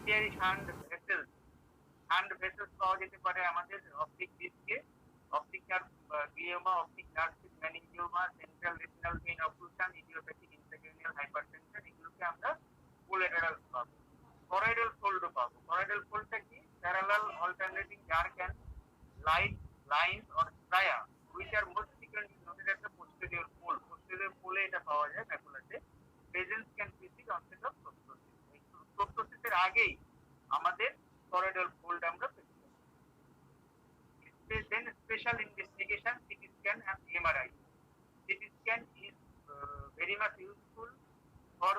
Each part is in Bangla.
টার্সিয়ারি শান্ট ভেসেলস পাওয়া যেতে পারে আমাদের অপটিক ডিস্কে, optic nerve glioma, optic nerve meningioma, central retinal vein occlusion, idiopathic intracranial hypertension, এগুলোকে আমরা কোলাটেরাল পাবো। করাইডাল ফোল্ডও পাবো। করাইডাল ফোল্ডটা কি? Parallel alternating dark and light lines or striae which are most frequently noted at the posterior pole. Posterior pole এটা পাওয়া যায় ম্যাকুলাতে। Presence can precede onset of proptosis. এই proptosis এর আগেই আমাদের choroidal fold আমরা পেতে পারি। Then special investigation, CT scan and MRI. CT scan is very much useful for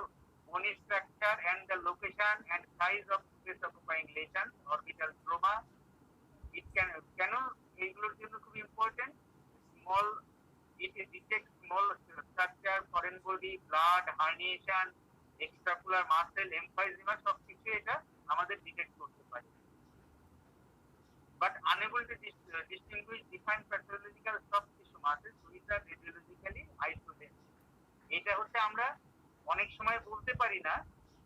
bony structure and the location and size of space occupying lesions, orbital trauma. It can এগুলোর জন্য খুব important. Small it detects small structure, foreign body, blood, herniation, extraocular muscle, emphysema সবকিছু এটা আমাদের ডিটেক্ট করতে পারে। But unable to distinguish defined pathological soft tissue masses which are radiologically isolated. এটা হচ্ছে আমরা অনেক সময় বলতে পারি না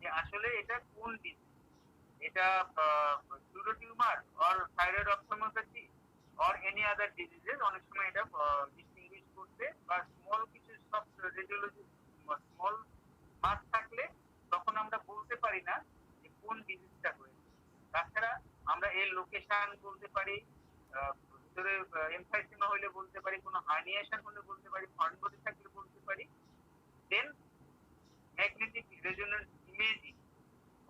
যে আসলে এটা কোন ডিজিজ, এটা pseudo tumour or thyroid ophthalmopathy or any other diseases. অনেক সময় এটা ডিস্টিংগুইশ করতে বা স্মল কিছু সফট রেডিওলজি স্মল মাস থাকলে তখন আমরা বলতে পারি না যে কোন ডিজিজটা হয়েছে। তাছাড়া আমরা এর লোকেশন বলতে পারি, ভিতরে এমফাইসিমা হলে বলতে পারি, কোনো হার্নিয়েশন হলে বলতে পারি, ফরেন বডি থাকলে বলতে পারি। Then magnetic resonance imaging,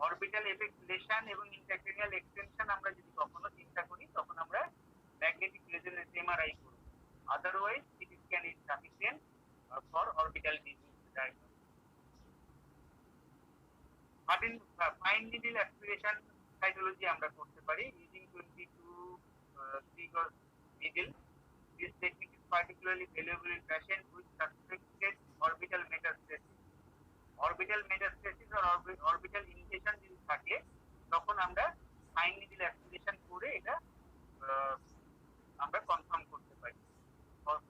orbital apex lesion এবং ইন্ট্রাক্রেনিয়াল এক্সটেনশন আমরা যদি কখনো চিন্তা করি তখন আমরা ম্যাগনেটিক রেজোনেন্স এমআরআই করব। Otherwise CT scan is sufficient for orbital disease diagnosis. Fine needle aspiration cytology আমরা করতে পারি using 22 gauge needle. This technique is particularly valuable in patients with suspected orbital metastasis. Orbital metastasis আর অরবিটাল ইনভেশন যদি থাকে তখন আমরা ফাইন নিডল অ্যাসপিরেশন করে এটা আমরা কনফার্ম করতে পারি।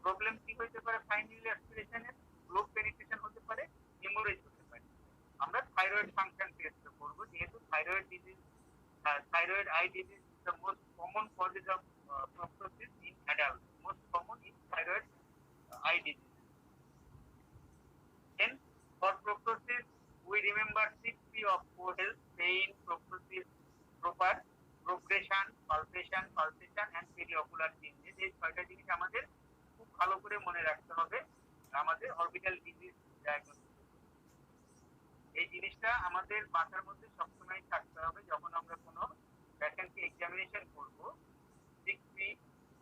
প্রবলেম কি হতে পারে ফাইন নিডল অ্যাসপিরেশনের? গ্লোব পেনিট্রেশন হতে পারে, হেমোরেজ হতে পারে। আমরা থাইরয়েড ফাংশন টেস্ট করব, যেহেতু thyroid disease, thyroid eye disease is the most common causes of proptosis in adults. Most common is thyroid eye disease. Then for proptosis, we remember 6P of core health: pain, proptosis, proper, progression, palpation, pulsation and periocular changes. এই ছয়টা জিনিস আমাদের খুব ভালো করে মনে রাখতে হবে আমাদের অরবিটাল ডিজিজ ডায়াগনোসিস। এই জিনিসটা আমাদের মাথার মধ্যে সবসময় থাকতে হবে যখন আমরা কোনো পেশেন্টকে এক্সামিনেশন করব। 6P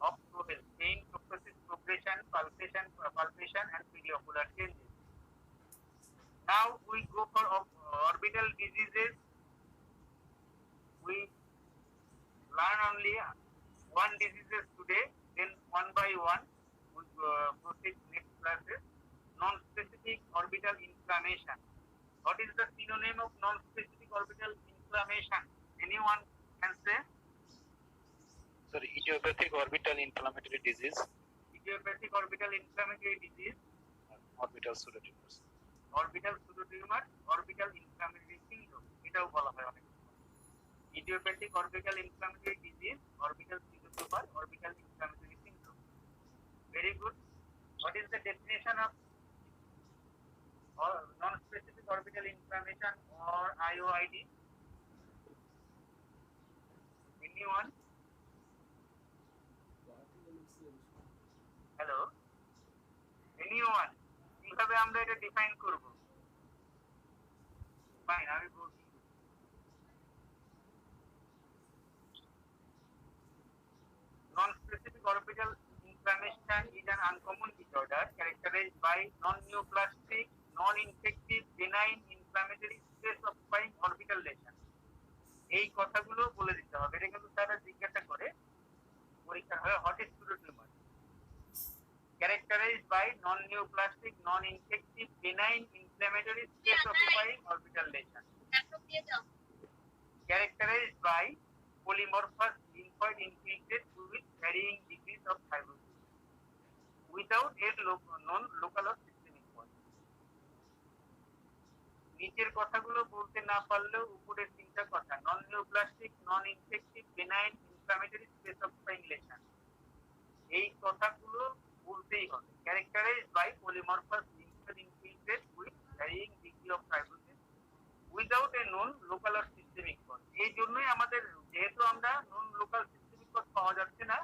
of core health: pain, proptosis, progression, palpation and periocular changes. Now we go for orbital diseases. We learn only one diseases today, then one by one we proceed next classes. Non-specific orbital inflammation. What is the synonym of non-specific orbital inflammation? Anyone can say? Sorry, idiopathic orbital inflammatory disease. Idiopathic orbital inflammatory disease. Orbital pseudotumors. Orbital pseudotumour, orbital inflammatory syndrome এটাও বলা হয় অনেক সময়। Idiopathic orbital inflammatory disease, orbital pseudotumour, orbital inflammatory syndrome. Very good. What is the definition of non-specific orbital inflammation or IOID? Anyone? Hello? Anyone? কিভাবে আমরা এটা ডিফাইন করব? ফাইন, আমি বলছি। Non-specific orbital inflammation is an uncommon disorder characterized by non-neoplastic, non-infective, benign inflammatory space occupying orbital lesion. এই কথাগুলো বলে দিতে হবে। এটা কিন্তু তারা জিজ্ঞাসা করে পরীক্ষা হয় hot সুডোটিউমার। Characterized by non-neoplastic, non-infective, benign inflammatory space occupying orbital lesion. Characterized by polymorphous lymphoid infiltrate with varying degrees of fibrosis without a known local or systemic cause. নিচের কথাগুলো বলতে না পারলেও উপরের তিনটা কথা non neoplastic, non infective, benign, inflammatory, space occupying lesion, এই কথাগুলো বলতেই হবে। Characterised by polymorphous lymphoid infiltrate with varying degree of fibrosis without a known local or systemic cause. এই জন্যই আমাদের, যেহেতু আমরা নোন লোকাল সিস্টেমিক কজ পাওয়া যাচ্ছে না,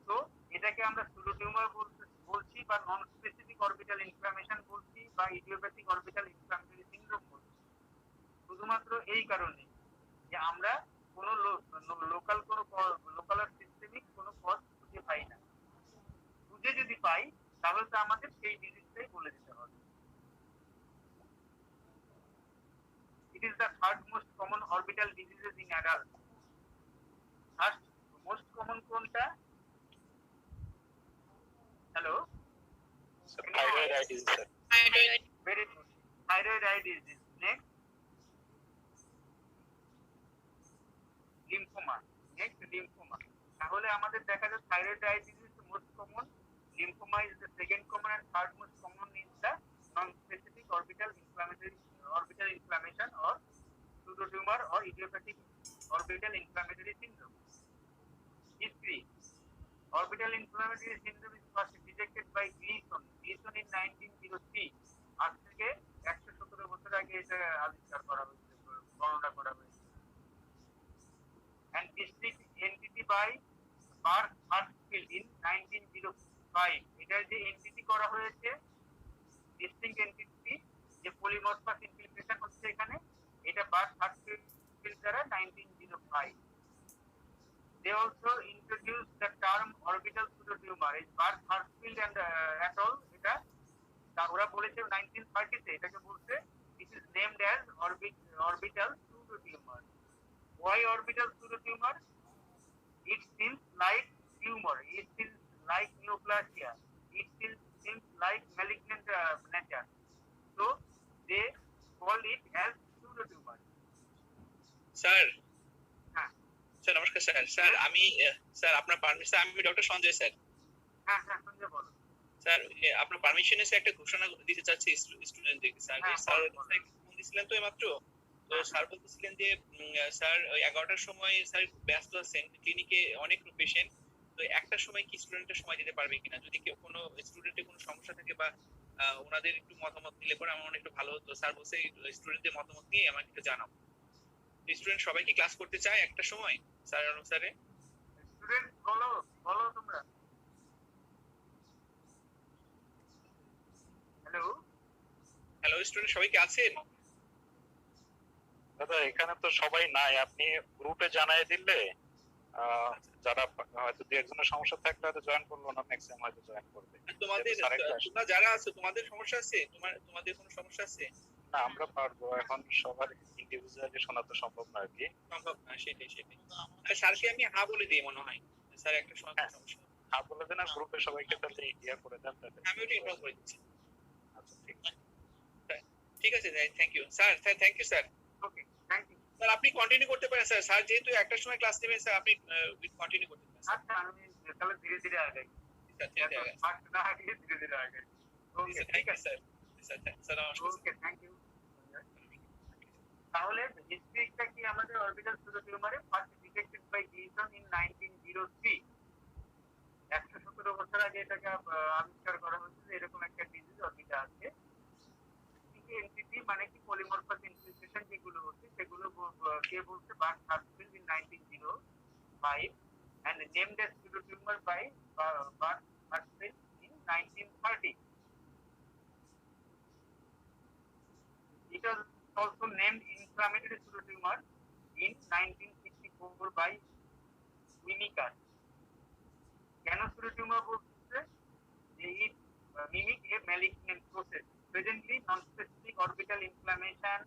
তো এটাকে আমরা সুডো টিউমার বলছি বা নন স্পেসিফিক অরবিটাল ইনফ্লামেশন বলছি বা ইডিওপ্যাথিক অরবিটাল ইনফ্লামেটরি সিনড্রোম বলছি। শুধুমাত্র এই কারণে যে আমরা কোনো লোকাল আর সিস্টেমিক কোনো কজ খুঁজে পাই না। খুঁজে যদি পাই তাহলে তো আমাদের সেই ডিজিজটাই বলে দিতে হবে। It is the third most common orbital diseases in adults. First most common কোনটা? Hello? Sir, thyroid eye disease, sir. Very good. Thyroid eye disease. Next. Lymphoma. Next lymphoma. তাহলে আমাদের দেখা যায় thyroid eye disease most common, lymphoma is the second common and third most common is the non specific orbital inflammation or pseudo tumour or idiopathic orbital inflammatory syndrome. History. Orbital inflammatory syndrome is first detected by Gleason in 1903. আজ থেকে 117 বছর আগে এটা আবিষ্কার করা হয়েছে, গণনা করা হয়েছে। And distinct entity by Barth Hartsfield in 1905. এটা যে এন্টিটি করা হয়েছে, ডিস্টিংক্ট এন্টিটি যে পলিমরফাস ইনফিলট্রেশন হচ্ছে এখানে, এটা বার্থ হার্টফিল্ড দ্বারা 1905. They also introduced the term orbital pseudotumor. Is Barth Hartsfield and et al. এটা ওরা বলেছে 1930 তে এটাকে বলছে it is named as orbital pseudotumor. Why orbital pseudotumor? It seems like tumor. It seems like neoplasia. It seems like malignant nature. So they call it as pseudotumor. Sir, হ্যাঁ স্যার নমস্কার স্যার। স্যার আমি স্যার আপনার পারমিশন, আমি ডক্টর সঞ্জয় স্যার। হ্যাঁ সঞ্জয় বলো। স্যার আপনার পারমিশনে স্যার একটা ঘোষণা দিতে চাচ্ছি স্টুডেন্টদেরকে। স্যার স্যার ফোন দিয়েছিলেন তো এইমাত্র, তো স্যার বলতেছিলেন যে স্যার 11টার সময় স্যার ব্যস্ত আছেন, ক্লিনিকে অনেক পেশেন্ট, তো একটার সময় কি স্টুডেন্টের সময় দিতে পারবে কিনা? যদি কেউ কোনো স্টুডেন্টের কোনো সমস্যা থাকে বা ওনাদের একটু মতামত দিলে পরে আমার অনেক একটু ভালো হতো। স্যার বলছে স্টুডেন্টের মতামত নিয়ে আমাকে একটু জানাও। স্টুডেন্ট সবাই কি ক্লাস করতে চায় একটা সময় স্যার অনুসারে? স্টুডেন্ট বলো তোমরা। হ্যালো স্টুডেন্ট, সবাই কি আছেন? দাদা এখানে তো সবাই নাই, আপনি গ্রুপে জানাই দিলে যারা হয়তো দু একজনের সমস্যা থাকলে হয়তো জয়েন করলো না, ম্যাক্সিমাম হয়তো জয়েন করবে। তোমাদের তোমরা যারা আছো তোমাদের সমস্যা আছে? তোমাদের কোনো সমস্যা আছে? না আমরা পারবো, এখন সবার ইন্ডিভিজুয়ালি শোনা তো সম্ভব না আর কি। সম্ভব না, সেটাই। স্যারকে আমি হ্যাঁ বলে দিই মনে হয়। স্যার একটা সমস্যা বলে দেন, গ্রুপে সবাইকে তাহলে ইয়া করে দেন, তাহলে আমি ওটা ইনফর্ম করে দিচ্ছি। আচ্ছা ঠিক আছে, ঠিক আছে thank you sir. Thank you sir. Okay thank you sir আপনি কন্টিনিউ করতে পারেন স্যার। স্যার যেহেতু একটা সময় ক্লাস নেবেন স্যার, আপনি কন্টিনিউ করতে পারেন। আচ্ছা আমি তাহলে ধীরে ধীরে আগাই। ফার্স্ট না আগে ধীরে ধীরে আগাই। ওকে ঠিক আছে sir. Sir okay thank you. তাহলে হিস্ট্রিটা কি আমাদের orbital pseudotumor first detected by Gleason in 1903। 117 বছর আগে এটাকে আবিষ্কার করা হয়েছিল। এরকম একটা ডিজিজ অরবিটা আছে। এন্টিটি মানে কি পলিমরফাস ইনফিলট্রেশন যেগুলো হচ্ছে সেগুলো কে বলছে? Birch Hirschfeld in 1905 and named as pseudotumor by Barth Hartsfield in 1930. It was also named inflammatory pseudotumor in 1964 by Winnicott. কেন pseudotumor বলছে? It mimic a malignant process. Presently, non-specific orbital inflammation,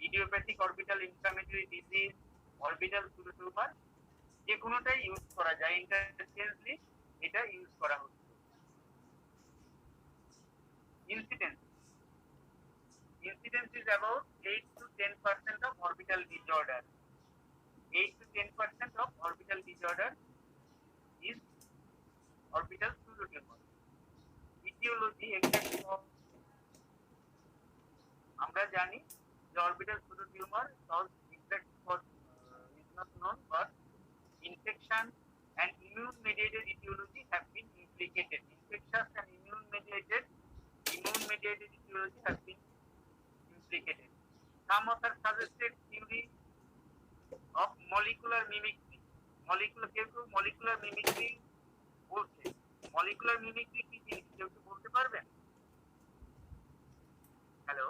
idiopathic orbital inflammatory disease, orbital pseudotumor যে কোনোটাই ইউজ করা যায়, ইন্টারচেঞ্জলি এটা ইউজ করা হচ্ছে। Incidence is about 8 to 10% of orbital disorder. 8 to 10% of orbital disorder is orbital pseudotumor. Etiology exact of আমরা জানি যে orbital pseudotumor cause exact cause is not known, but infection and immune mediated etiology have been implicated. Infectious and immune mediated etiology have been implicated. Some authors suggested theory of molecular mimicry. Molecular mimicry বলছে। molecular mimicry কি জিনিস কেউ কি বলতে পারবেন? হ্যালো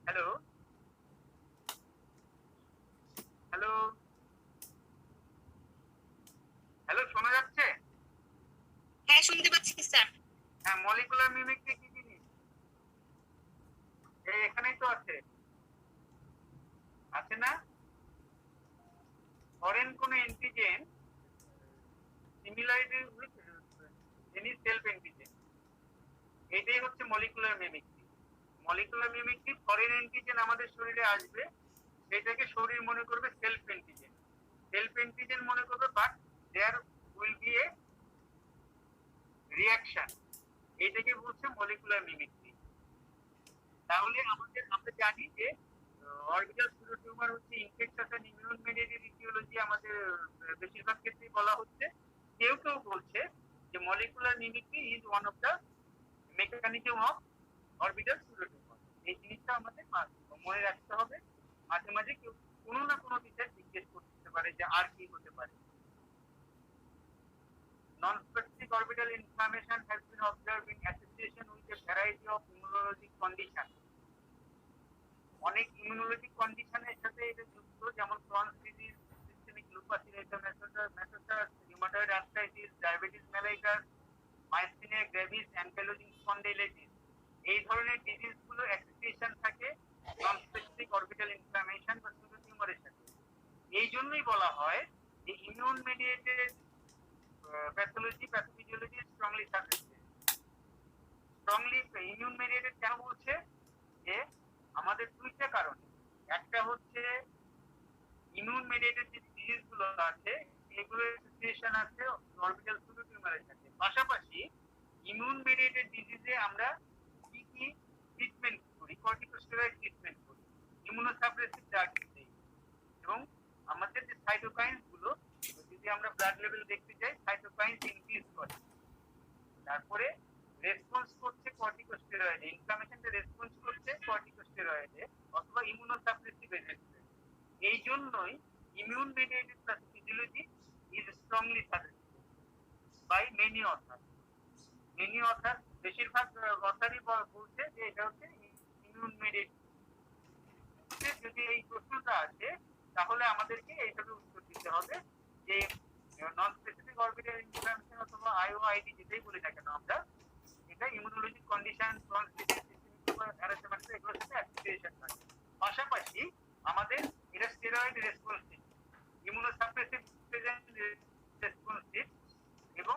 হ্যালো হ্যালো হ্যালো শোনা যাচ্ছে? হ্যাঁ শুনতে পাচ্ছি স্যার। হ্যাঁ, মলিকুলার মিমিক্রি কি জিনিস? এই এখানেই তো আছে আছে না? ফরেন কোন antigen similarity with any self antigen, এটাই হচ্ছে molecular mimicry. Molecular mimicry foreign antigen আমাদের শরীরে আসবে, সেটাকে শরীর মনে করবে সেলফ অ্যান্টিজেন। সেলফ অ্যান্টিজেন মনে করবে, but there will be a reaction, এটাকে বলছে মলিকুলার মিমিক্রি। তাহলে আমরা জানি যে অরবিটাল pseudotumor হচ্ছে infectious and immune mediated aetiology, আমাদের বেশিরভাগ ক্ষেত্রেই বলা হচ্ছে। কেউ কেউ বলছে যে molecular mimicry is one of the mechanism of orbital pseudotumor। এই জিনিসটা আমাদের মনে রাখতে হবে। মাঝে মাঝে কেউ কোনো না কোনো বিষয় জিজ্ঞেস করতে পারে যে আর কি হতে পারে। Non-specific orbital inflammation has been observed in association with a variety of immunologic condition. অনেক ইমিউনোলজিক কন্ডিশনের সাথে এটা যুক্ত, যেমন Crohn's disease, systemic lupus erythematosus, rheumatoid arthritis, diabetes mellitus, myasthenia gravis, ankylosing spondylitis. এই ধরনের ডিজিজগুলো অ্যাসোসিয়েশন থাকে নন-স্পেসিফিক অরবিটাল ইনফ্লামেশন বা pseudotumor-এর সাথে। এই জন্যই বলা হয় যে immune mediated pathophysiology is strongly suggested. Strongly immune mediated কেন বলছে? যে আমাদের দুইটা কারণ, একটা হচ্ছে ইমিউন মেডিয়েটেড যে ডিজিজ গুলো আছে এগুলো অ্যাসোসিয়েশন আছে অরবিটাল pseudotumor-এর সাথে। পাশাপাশি ইমিউন মেডিয়েটেড ডিজিজে আমরা কি কি ট্রিটমেন্ট করি? কর্টিকোস্টেরয়েড ট্রিটমেন্ট করি, ইমিউনোসাপ্রেসিভ ড্রাগ দিই, এবং আমাদের যে সাইটোকাইনস গুলো যদি আমরা ব্লাড লেভেল দেখতে যাই, সাইটোকাইনস ইনক্রিজ করে, তারপরে রেসপন্স করছে কর্টিকোস্টেরয়েডে, ইনফ্লামেশনটা রেসপন্স করছে কর্টিকোস্টেরয়েডে অথবা ইমিউনোসাপ্রেসিভ এজেন্টে। এই জন্যই immune mediated pathophysiology is strongly suggested by many author. Many author, বেশিরভাগ অথরই বলছে যে এটা হচ্ছে ইমিউন মেডিয়েটেড। যদি এই প্রশ্নটা আছে তাহলে আমাদেরকে এইভাবে উত্তর দিতে হবে যে নন স্পেসিফিক অরবিটাল ইনফ্লামেশন অথবা আইওআইডি যেটাই বলি না কেন আমরা, এটা immunologic condition, Crohn's disease, systemic lupus erythematosus এগুলোর সাথে অ্যাসোসিয়েশন থাকে। পাশাপাশি আমাদের এটা স্টেরয়েড রেসপন্সিভ, ইমিউনোসাপ্রেসিভ রেসপন্সিভ এবং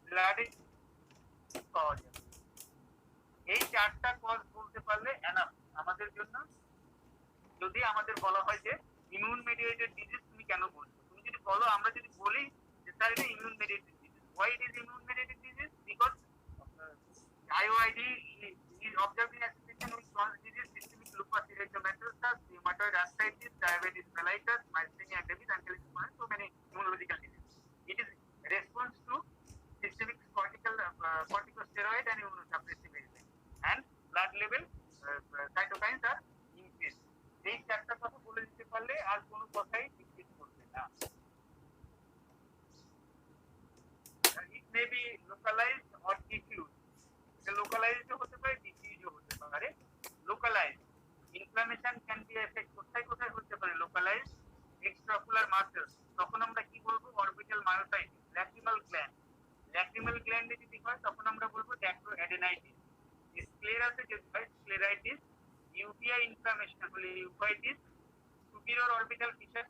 ব্লাডে পাওয়া যাবে। এই চারটা কজ বলতে পারলে এনাফ আমাদের জন্য। যদি আমাদের বলা হয় যে ইমিউন মেডিয়েটেড ডিজিজ তুমি কেন বলছো, তুমি যদি বলো, আমরা যদি বলি যে স্যার এটা immune mediated disease, why it is immune mediated disease? Because IOID is observed in association with Crohn's disease, systemic lupus erythematosus, rheumatoid arthritis, diabetes mellitus, myasthenia gravis, ankylosing spondylitis, so many immunological diseases. It is response to systemic corticosteroid and immunosuppressive agents, and blood level cytokines are increased. এই চারটা কথা বলে দিতে পারলে আর কোনো কথাই জিজ্ঞেস করবে না। It may be localized or diffuse. Localized হতে পারে, diffuse হতে পারে। Localized inflammation can be affect কোথায় কোথায় হতে পারে? Localized extraocular muscles, তখন আমরা কি বলবো? Orbital myositis. lacrimal gland, lacrimal gland যদি হয় তখন আমরা বলবো ড্যাক্রোঅ্যাডেনাইটিস। স্ক্লেরাতে যদি হয় স্ক্লেরাইটিস। ইউটিআই ইনফ্লামেশন হলে uveitis. Superior orbital fissure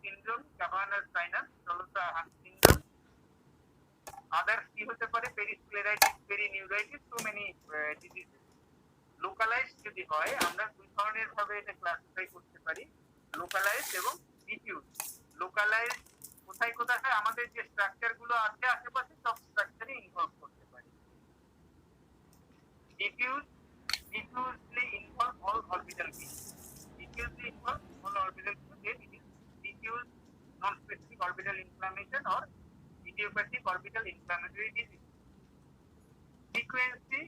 syndrome, cavernous sinus, Tolosa syndrome. Others কি হতে পারে? Periscleritis, perineuritis, so many diseases. Localised যদি হয় আমরা দুই ধরনের ভাবে এটা ক্লাসিফাই করতে পারি, লোকালাইজড এবং ডিফিউজ। লোকালাইজড কোথায় কোথায় আমাদের যে স্ট্রাকচার গুলো আছে আশেপাশে সব স্ট্রাকচারে ইনভলভ করতে diffusely involve all orbital beams. Diffusely involve all orbital beams, then it is diffuse non-specific orbital inflammation or idiopathic orbital inflammatory disease. Frequency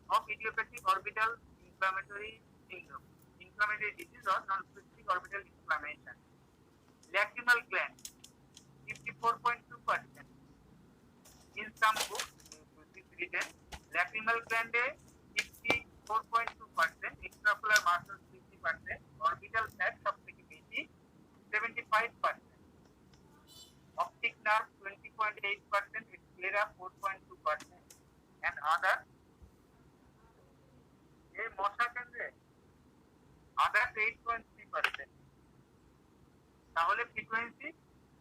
of idiopathic orbital inflammatory syndrome, inflammatory disease or non-specific orbital inflammation. Lacrimal gland, 54.2%. In some books, this is written, lacrimal gland 54.2%, extraocular muscles 50%, orbital fat সবথেকে বেশি 75%. Optic nerve 20.8%, sclera 4.2%, and other মশা কেন্দ্রে others 8.3%. তাহলে frequency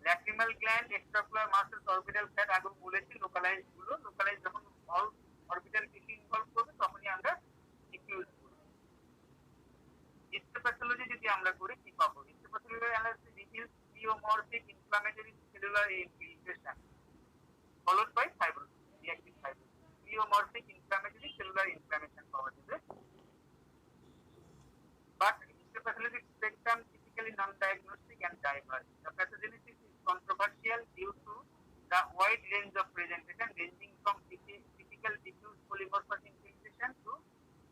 lacrimal gland, extraocular muscles, orbital fat আগে বলেছি, লোকালাইজ যখন অল অরবিটাল টিস্যু ইনভলভ করবে তখনই আমরা ডিফিউজ করব। হিস্টোপ্যাথোলজি যদি আমরা করি কি পাবো? Histopathology analysis reveals pleomorphic inflammatory cellular infiltration followed by fibrosis, reactive fibrosis. Pleomorphic inflammatory cellular inflammation পাওয়া যাবে। But histopathologic spectrum typically non-diagnostic and diverse. The pathogenesis is controversial due to the wide range of presentation ranging from typical diffuse polymorphous infiltration to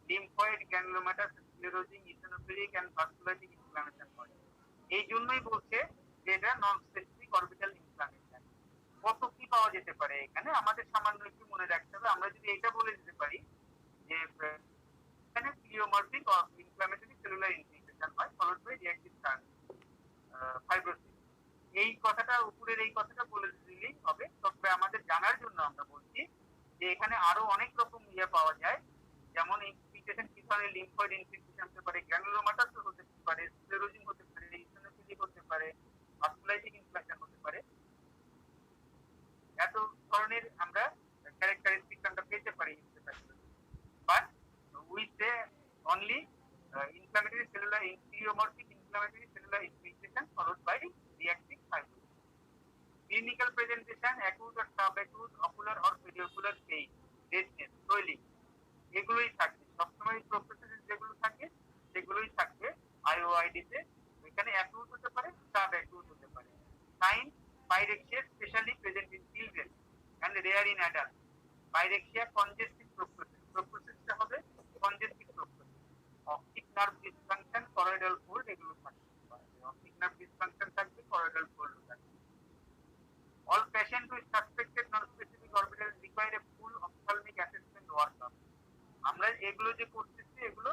lymphoid granulomatous sclerosing, eosinophilic and vasculitic inflammation হয়। এই জন্যই বলছে যে এটা নন স্পেসিফিক অরবিটাল ইনফ্লামেশন। কত কি পাওয়া যেতে পারে এখানে আমাদের সামান্য একটু মনে রাখতে হবে। আমরা যদি এটা বলে দিতে পারি যে এখানে প্লিওমরফিক ইনফ্লামেটরি সেলুলার ইনফিলট্রেশন হয় ফলোড বাই রিঅ্যাক্টিভ ফাইব্রোসিস। এই কথাটা উপরের এই কথাটা বলে দিলেই হবে। তবে আমাদের জানার জন্য আমরা বলছি যে এখানে আরো অনেক রকম পাওয়া যায়, যেমন ইনফিলট্রেশন কি ধরনের লিম্ফয়েড ইনফিলট্রেশন হতে পারে, গ্র্যানুলোমাটাস হতে পারে, স্ক্লেরোজিং হতে পারে, ইওসিনোফিলিক হতে পারে, ভাস্কুলাইটিক ইনফ্লামেশন হতে পারে। এত ধরনের আমরা ক্যারেক্টারিস্টিক আমরা পেতে পারি histopathology. But we say only inflammatory cellular pleomorphic inflammatory cellular infiltration followed by reactive fibrosis. Clinical presentation acute or subacute ocular or periocular pain, redness, swelling এগুলোই থাকবে সবসময়। প্রসেসিস যেগুলো থাকে সেগুলোই থাকবে IOID তে। এখানে অ্যাকিউট হতে পারে, সাবঅ্যাকিউট হতে পারে। Sign pyrexia specially present in children and rare in adult. Pyrexia congestive প্রসেসটা হবে congestive process. Optic nerve dysfunction, choroidal fold এগুলো থাকবে। Optic nerve dysfunction থাকবে, choroidal fold থাকবে। All patients with suspected non-specific orbital require a full ophthalmic assessment workup. আমরা এগুলো যে করতেছি এগুলো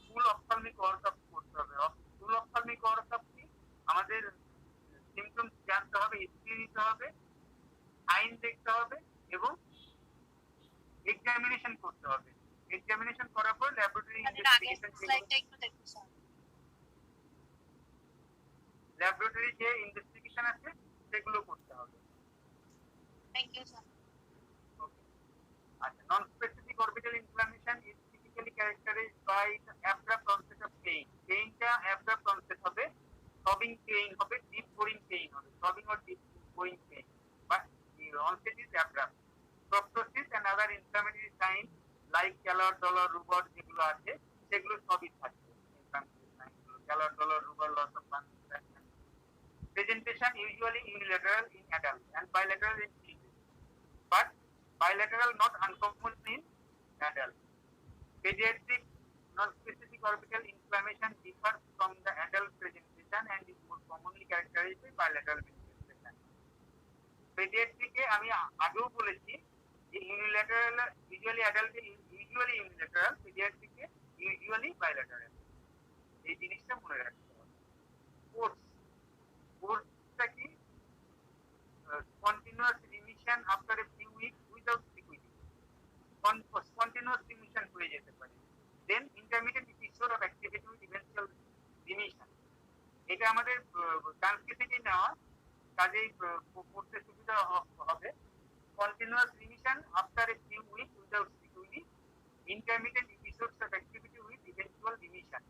ফুল ophthalmic workup করতে হবে। ফুল ophthalmic workup কি? আমাদের সিম্পটমস জানতে হবে, হিস্ট্রি নিতে হবে, সাইন দেখতে হবে এবং এক্সামিনেশন করতে হবে। এক্সামিনেশন করার পর ল্যাবরেটরি ইনভেস্টিগেশন, ল্যাবরেটরি যে ইনভেস্টিগেশন আছে সেগুলো করতে হবে। Thank you sir. ওকে, আচ্ছা। Non specific orbital inflammation is typically characterised by the abrupt onset of pain. পেইনটা অ্যাব্রাপ্ট অনসেট হবে, থ্রবিং পেইন হবে, ডিপ বোরিং পেইন হবে, throbbing or deep boring pain, but onset is abrupt. Proptosis and other inflammatory sign like calor, dolor, rubor যেগুলো আছে সেগুলো সবই থাকবে। Calor, dolor, rubor, loss of function. Presentation usually unilateral in adults and bilateral in children, but bilateral not uncommon in adults. Pediatric non-specific orbital inflammation differs from the adult presentation and is more commonly characterized by bilateral manifestation. Pediatric আমি আগেও বলেছি যে ইউনিল্যাটারাল ইউজুয়ালি অ্যাডাল্টে ইউজুয়ালি ইউনিল্যাটারাল, পেডিয়াট্রিকে ইউজুয়ালি বাইল্যাটারাল। এই জিনিসটা মনে রাখতে হবে। কোর্সটা কি? Continuous remission after a few weeks without sequelae. Continuous remission হয়ে যেতে পারে। Then intermediate episode of activity with eventual remission. এটা আমাদের ট্রান্সকে থেকে নেওয়া, কাজেই পড়তে সুবিধা হবে। Continuous remission after a few weeks without sequelae, intermittent episodes of activity with eventual remission.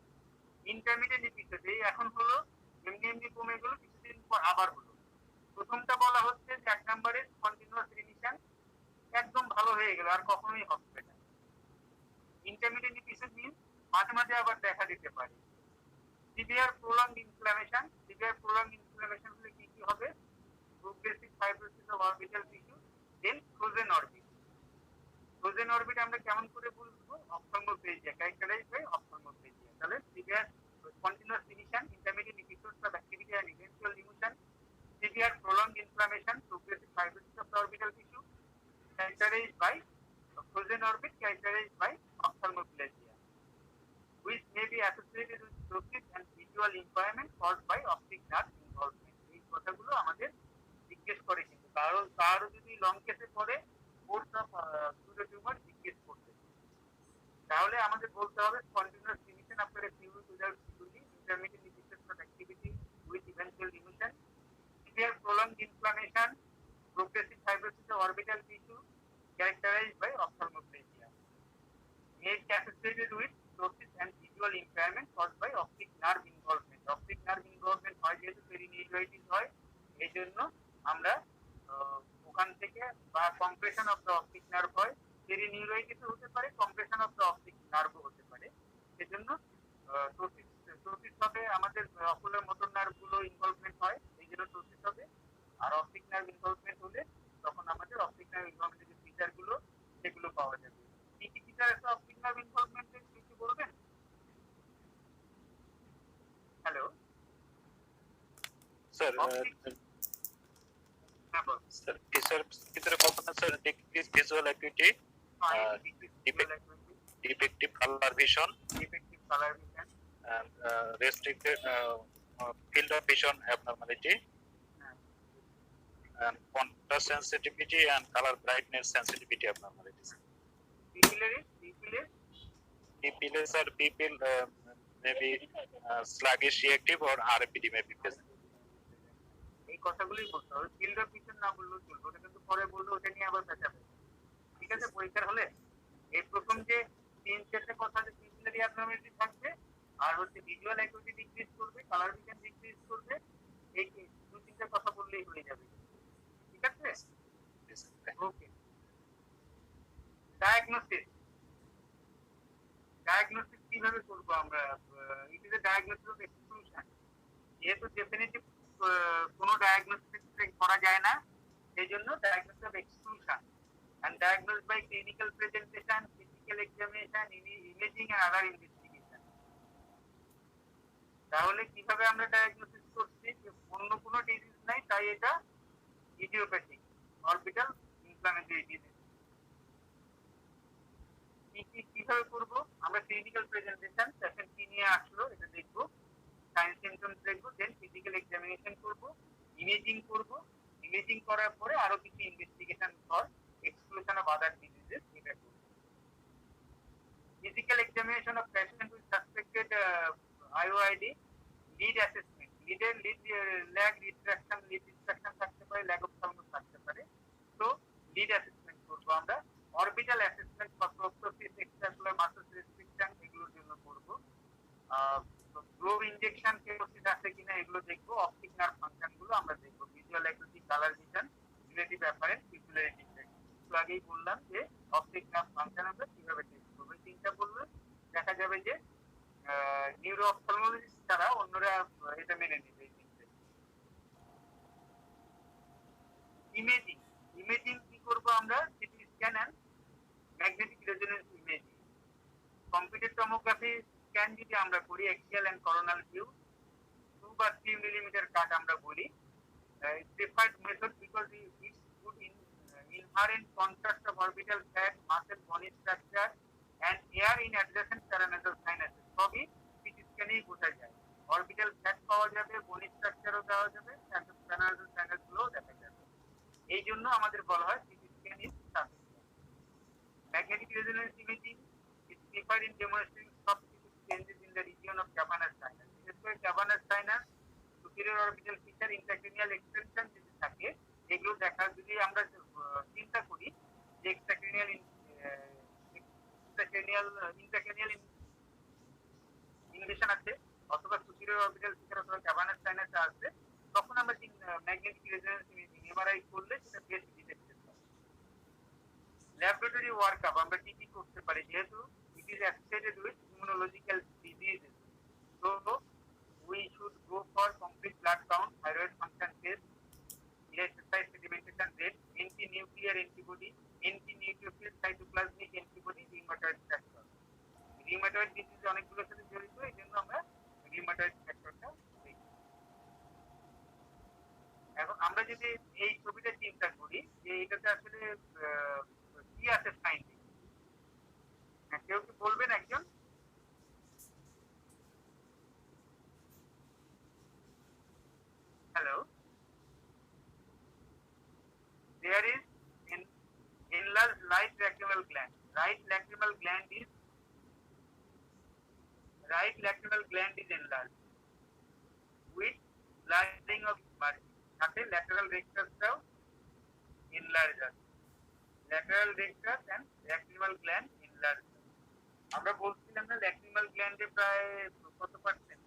Intermittent episode এই এখন হলো এমনি কমে গেল, কিছুদিন পর আবার হলো। প্রথমটা বলা হচ্ছে যে 1 নম্বরে কন্টিনিউয়াস রিমিশন, একদম ভালো হয়ে গেল আর কখনোই হবে না। ইন্টারমিডিয়েট ইপিসিস মিন মাঝে মাঝে আবার দেখা দিতে পারে। সিভিয়ার প্রলংড ইনফ্লামেশন হলে কি হবে? Progressive fibrosis of orbital tissue, then frozen orbit. Frozen orbit আমরা কেমন করে বলবো? Ophthalmoplegia, characterised by ophthalmoplegia. তাহলে severe continuous remission, intermittent episodes of activity and eventual remission, severe prolonged inflammation, progressive fibrosis of the orbital tissue, characterized by frozen orbit, characterized by ophthalmoplegia, which may be associated with ptosis and visual impairment caused by optic nerve involvement. এই কথাগুলো আমাদের জিজ্ঞেস করে, কিন্তু কারো যদি লং কেসে পড়ে কোর্স অফ টিউমার জিজ্ঞেস করতে, তাহলে আমাদের বলতে হবে continuous remission after a few weeks without sequelae, intermediate episodes of activity with eventual remission, severe prolonged inflammation, progressive fibrosis of orbital tissue characterized by ophthalmoplegia, may be associated with ptosis and visual impairment caused by optic nerve involvement. Optic nerve involvement হয় যেহেতু পেরিনিউরাইটিস হয়, এই জন্য আমরা ওখান থেকে বা compression of the optic nerve হয়, পেরিনিউরাইটিস হতে পারে, compression of the optic nerve হতে পারে। সেজন্য টোসিস হবে আমাদের অকুলার মোটর নার্ভ গুলো ইনভলভমেন্ট হয়, এই জন্য টোসিস হবে। আর অপটিক নার্ভ ইনভলভমেন্ট হলে তখন আমাদের অপটিক নার্ভ ইনভলভমেন্টের যে ফিচার গুলো সেগুলো পাওয়া যাবে। কি কি ফিচার আছে অপটিক নার্ভ ইনভলভমেন্টের কিছু বলবেন? হ্যালো স্যার, স্যার টিচার ভিতরে কখনো sir decrease visual acuity, defective colour vision, and restricted field of vision abnormality, and contrast sensitivity and color brightness sensitivity abnormalities. Pupillary or pupil may be sluggish reactive or RPD may be present. এই কথাগুলোই বলতে হবে। ফিল্ড অফ ভিশন না বললেও চলবে, ওটা কিন্তু পরে বললে ওটা নিয়ে আবার পেঁচাবে। ঠিক আছে, পরীক্ষার হলে এই প্রথম যে 3-4টা কথা যে পিপিলারি অ্যাবনর্মালিটি থাকবে, আর হচ্ছে ভিজুয়াল অ্যাকুইটি ডিক্রিজ করবে, কালার ভিশন ডিক্রিজ করবে, এই 2-3টা কথা বললেই হয়ে যাবে। ঠিক আছে, ওকে। ডায়াগনোসিস কিভাবে করবো আমরা? It is a diagnosis of exclusion. যেহেতু ডেফিনিটিভ কোনো ডায়াগনোসিস করা যায় না, সেই জন্য diagnosis of exclusion and diagnosed by clinical presentation, physical examination, imaging and other investigation. তাহলে কিভাবে আমরা ডায়াগনোসিস করছি? অন্য কোনো ডিজিজ নাই, তাই এটা ইডিওপ্যাথিক অরবিটাল ইনফ্লামেটরি ডিজিজ। কিভাবে করব আমরা? ক্লিনিক্যাল প্রেজেন্টেশন, পেশেন্ট কি নিয়ে আসলো এটা দেখবো, সাইন সিম্পটমস দেখবো, দেন ফিজিক্যাল এক্সামিনেশন করব, ইমেজিং করব, ইমেজিং করার পরে আরো কিছু investigation for exclusion of other diseases. Physical examination of patient with suspected IOID, lead assessment, lag retraction, lead distraction থাকতে পারে, lag of thalamus থাকতে পারে, তো lead assessment করব আমরা। orbital assessment for proptosis, extraocular muscle restriction এগুলোর জন্য করব। গ্লোভ ইনজেকশন কেমোসিস আছে কিনা এগুলো দেখবো। অপটিক নার্ভ ফাংশন গুলো আমরা দেখবো, visual acuity, colour vision, relative apparent, pupillary defect. আগেই বললাম যে অপটিক নার্ভ ফাংশন আমরা কিভাবে টেস্ট করবো। এই তিনটা বললে দেখা যাবে যে নিউরো অপথ্যালমোলজিস্ট ছাড়া অন্যরা এটা মেনে নেবে। এই তিনটে ইমেজিং কি করবো আমরা? CT scan and magnetic resonance imaging. Computer tomography scan যদি আমরা করি, অ্যাক্সিয়াল এন্ড করোনাল ভিউ, 2 বা 3 মিলিমিটার কাট আমরা বলি, preferred method because it's good in inherent contrast of orbital fat, muscle, bony structure and air in adjacent paranasal sinuses. সবই সিটি স্ক্যানেই বোঝা যায়। অরবিটাল ফ্যাট পাওয়া যাবে, বনি স্ট্রাকচারও দেওয়া যাবে, প্যারানাসাল সাইনাস গুলোও দেখা যাবে। এই জন্য আমাদের বলা হয় city scan is sufficient. Magnetic resonance imaging is preferred in demonstrating soft tissue changes in the region of cavernous sinus. বিশেষ করে cavernous sinus, superior orbital feature, intracranial extension যদি থাকে, এগুলো দেখা যদি আমরা চিন্তা করি যে ইন্ট্রাক্রেনিয়াল ইনভেশন আছে অথবা সুপিরিয়র অরবিটাল ফিচার অথবা ক্যাভার্নাস সাইনাস আছে, তখন আমরা ম্যাগনেটিক রেজোনেন্স ইমেজিং এমআরআই করলে সেটা বেস্ট ডিটেক্টেড হয়। ল্যাবরেটরি ওয়ার্কআপ আমরা কি কি করতে পারি? যেহেতু it is associated with immunological diseases. So we should go for complete blood count, thyroid function test, electrolyte sedimentation rate, anti-nuclear antibody, anti-neutrophil cytoplasmic antibody, rheumatoid factor. Rheumatoid disease অনেকগুলোর সাথে জড়িত, এই জন্য আমরা রিউমাটয়েড ফ্যাক্টরটা দেখি। এখন আমরা যদি এই ছবিটা চিন্তা করি যে এটাতে আসলে কি আছে ফাইন্ডিং, কেউ কি বলবেন একজন? Hello, there is enlarged right lacrimal gland. Right lacrimal gland is enlarged with blurring of margin. সাথে lateral rectusটাও enlarged আছে। lateral rectus and lacrimal gland enlarged। আমরা বলছিলাম না lacrimal gland এ প্রায় কত পার্সেন্ট?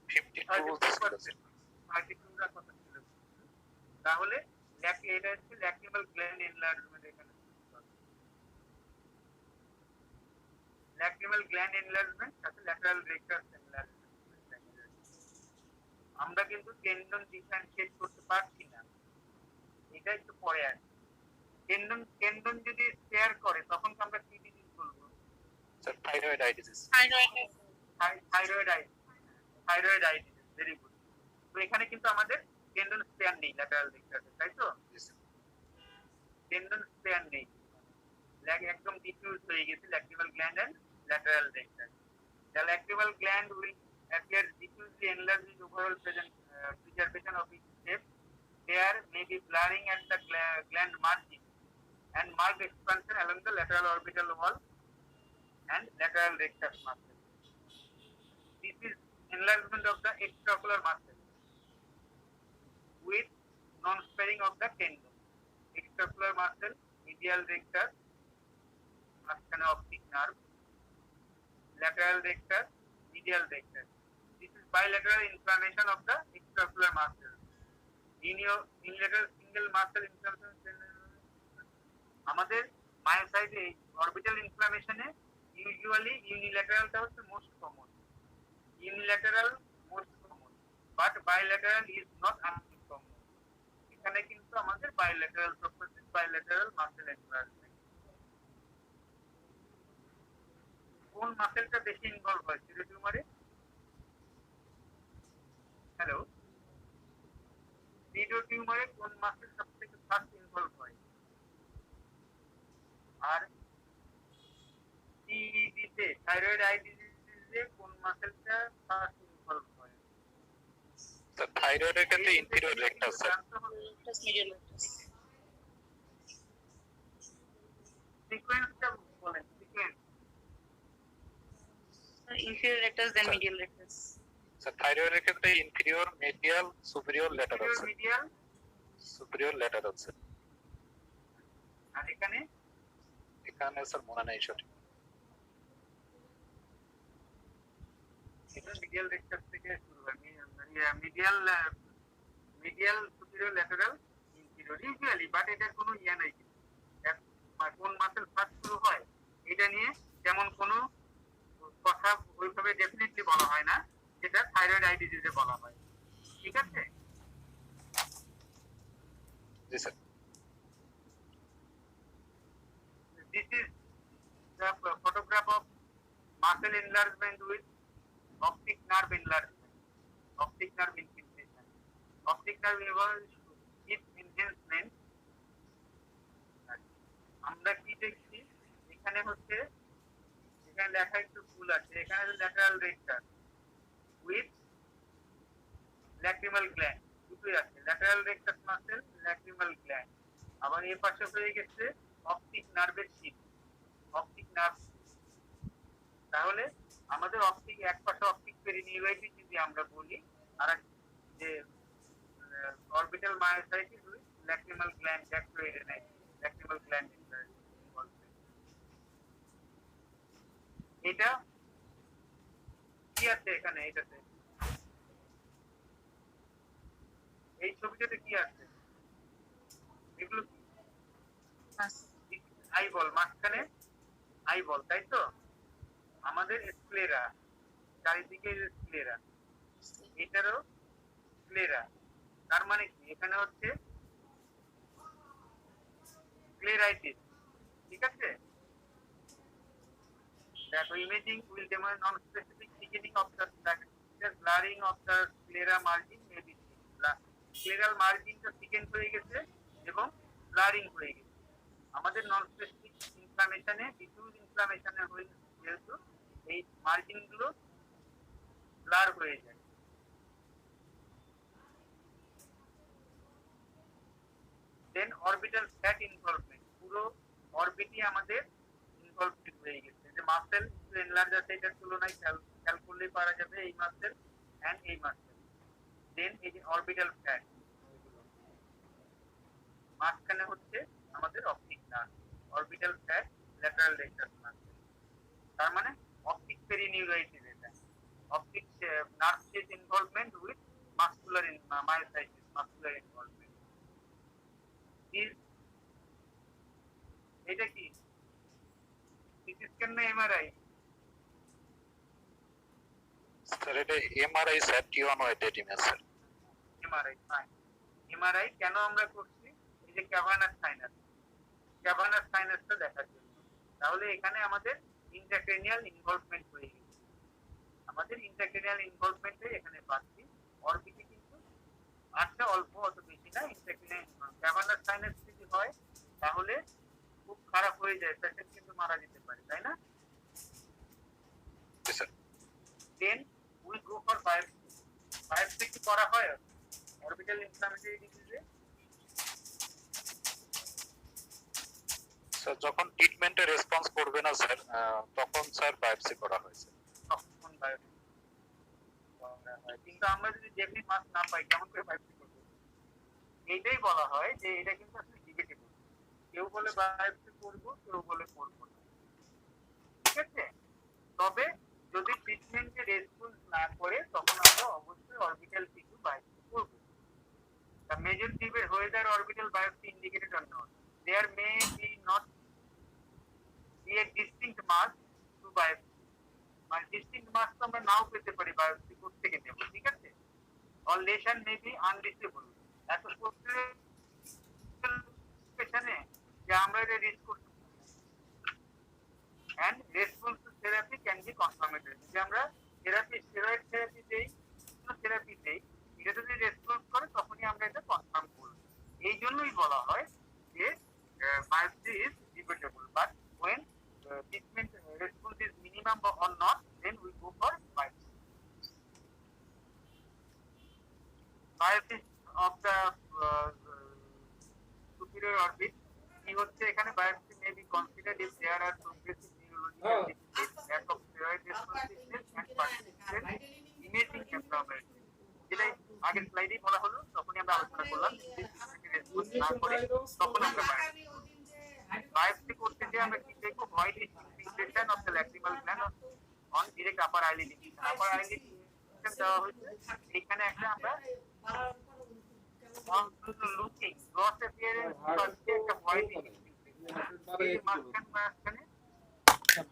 52% কত ছিল? তাহলে এটা হচ্ছে lacrimal gland enlargement। এখানে lacrimal gland enlargement সাথে lateral rectus enlargement। আমরা কিন্তু টেন্ডন ডিফারেন্সিয়েট করতে পারছি না, এটা একটু পরে আসে। টেন্ডন যদি শেয়ার করে তখন তো আমরা কি ডিজিজ বলবো? Sir thyroiditis. Thyroiditis, very good. তো এখানে কিন্তু আমাদের টেন্ডন স্পেয়ার নেই ল্যাটারাল রেক্টাসে, তাই তো? টেন্ডন স্পেয়ার নেই, একদম ডিফিউজ হয়ে গেছে lacrimal gland and lateral rectus. The lacrimal gland will appear diffusely enlarged with overall preservation of its shape. There may be blurring at the gland margin and marked expansion along the lateral orbital wall and lateral rectus muscle. This is enlargement of the extraocular muscle with non-sparing of the tendon. Extraocular muscle, medial rectus, মাঝখানে optic nerve, lateral rectus, medial rectus. This is bilateral inflammation of the extraocular muscle. Unilateral single muscle inflammation আমাদের মায়োসাইটে অরবিটাল ইনফ্লামেশনে ইউজুয়ালি ইউনিল্যাটারালটা হচ্ছে most common, but bilateral is not uncommon. এখানে কিন্তু আমাদের bilateral properties, bilateral muscle environment. কোন মাসেলটা বেশি ইনভলভ হয় সিরো টিউমারে? হ্যালো, সিরো টিউমারে কোন মাসেল সবথেকে ফার্স্ট ইনভলভ হয়? আর টিইডিতে থাইরয়েড আই ডিজিজে কোন মাসেলটা ফার্স্ট ইনভলভ হয়? স্যার থাইরয়েডের ক্ষেত্রে ইনফিরিয়র রেক্টাস স্যার। সিকোয়েন্সটা বলেন, sequence. Inferior rectus then medial rectus. Sir থাইরয়েডের ক্ষেত্রে inferior, medial, superior, lateral sir. Medial, superior, lateral sir. আর এখানে স্যার মনে নেই সঠিক। এটা মিডিয়াল রেক্টাস থেকে শুরু হয়, medial superior, lateral, inferior usually, but এটার কোনো ইয়া নাই। কোন মাসেল ফার্স্ট শুরু হয় এটা নিয়ে তেমন কোনো কথা ওইভাবে ডেফিনেটলি বলা হয় না, যেটা থাইরয়েড আই ডিজিজে বলা হয়। ঠিক আছে? জি sir. This is the photograph of muscle enlargement with optic nerve enlargement, optic nerve infiltration. Optic nerve involves its enhancement. আমরা কি দেখছি এখানে হচ্ছে, এখানে লেখা একটু ভুল আছে, এখানে lateral rectus with lacrimal gland দুটোই আছে, lateral rectus muscle, lacrimal gland। আবার এই পাশে হয়ে গেছে অপটিক নার্ভের শীট, অপটিক নার্ভ। তাহলে আমাদের অপটিক এক পাশে অপটিক পেরিনিউরাইটিস যদি আমরা বলি, আর যে orbital myositis with lacrimal gland dactyloadenine, lacrimal gland involvement। এটা কি আছে এখানে? এটাতে এই ছবিটাতে কি আছে? এগুলো আইবল, মাঝখানে আইবল, তাই তো? আমাদের স্ক্লেরা, চারিদিকে স্ক্লেরা, এটারও স্ক্লেরা। তার মানে কি, এখানে হচ্ছে স্ক্লেরাইটিস, ঠিক আছে? দেখো, imaging will demonstrate non specific thickening of the structure, blurring of the sclera margin may be seen. Scleral মার্জিনটা থিকেন হয়ে গেছে এবং ব্লারিং হয়ে গেছে। আমাদের নন স্পেসিফিক ইনফ্লামেশনে, ডিফিউজ ইনফ্লামেশনে হয়ে যেহেতু এই মার্জিন গুলো ব্লার হয়ে যায়। দেন অরবিটাল ফ্যাট ইনভলভমেন্ট, পুরো অরবিটই আমাদের ইনভলভড হয়ে গেছে। যে মাসেল এনলার্জ আছে, এটার তুলনায় খেয়াল করলেই পারা যাবে এই মাসেল এন্ড এই মাসেল। দেন এই যে অরবিটাল ফ্যাট, মাঝখানে হচ্ছে আমাদের optic nerve, orbital fat, lateral rectus muscle. তার মানে অপটিক পেরিনিউরাইটিস, এটা optic nerve sheath involvement with muscular myositis, muscular involvement. এটা কি সিটি স্ক্যান না এমআরআই? স্যার এটা MRI sir, T one weighted image sir. MRI, fine. MRI কেন আমরা করছি? এই যে ক্যাভার্নাস সাইনাস, ক্যাভার্নাস সাইনাসটা দেখার জন্য। তাহলে এখানে আমাদের ইন্ট্রাক্রেনিয়াল ইনভলভমেন্ট হয়ে গেছে, আমাদের ইন্ট্রাক্রেনিয়াল ইনভলভমেন্টে এখানে পাচ্ছি। অরবিটে কিন্তু আছে অল্প, অত বেশি না। ইন্ট্রাক্রেনিয়াল ক্যাভার্নাস সাইনাস যদি হয় তাহলে খুব খারাপ হয়ে যায়, পেশেন্ট কিন্তু মারা যেতে পারে, তাই না? জি sir. Then we go for biopsy. Biopsy কি করা হয় অরবিটাল ইনফ্লামেটরি ডিজিজে? স্যার যখন ট্রিটমেন্টে রেসপন্স করবে না স্যার, তখন স্যার বায়োপসি করা হয়েছে। তখন বায়োপসি করা হয়। কিন্তু আমরা যদি যেমনি মাছ না পাই, কেমন করে বায়োপসি করব? এইটাই বলা হয় যে এটা কিন্তু আসলে ডিবেটেবল। কেউ বলে বায়োপসি করব, কেউ বলে করব না, ঠিক আছে? তবে যদি ট্রিটমেন্টে রেসপন্স না করে তখন আমরা অবশ্যই অরবিটাল টিস্যু বায়োপসি করব। The major debate whether orbital biopsy indicated or not. There may be not be a distinct mass to biopsy. মানে distinct mass তো আমরা নাও পেতে পারি বায়োপসি করতে গেলে, ঠিক আছে? Or lesion may be unreachable. এত পেশেন্টে যে আমরা এটা রিস্ক করতে and response to therapy can be confirmatory. যে আমরা থেরাপি, স্টেরয়েড থেরাপি দেই, থেরাপি দেই, এটা যদি রেসপন্স করে তখনই আমরা এটা কনফার্ম করব। এই জন্যই বলা হয় যে biopsy is debatable, but when treatment response is minimum or not, then we go for biopsy. Biopsy of the superior orbit কি হচ্ছে এখানে? biopsy may be considered if there are progressive neurological diseases, lack of steroid responsiveness and persistent imaging abnormalities. যেটা আগের স্লাইডেই বলা হলো, তখনই আমরা আলোচনা করলাম যে রেসপন্স না করে তখন আমরা বায়োপসি করতে যে আমরা কি দেখবো? Void infiltration of the lacrimal gland on direct upper eyelid. Upper eyelid দেওয়া হয়েছে, এখানে একটা আমরা লুকিং গ্রস অ্যাপিয়ারেন্স করতে একটা ভয়েড ইনফিলট্রেশন, এই মাঝখানে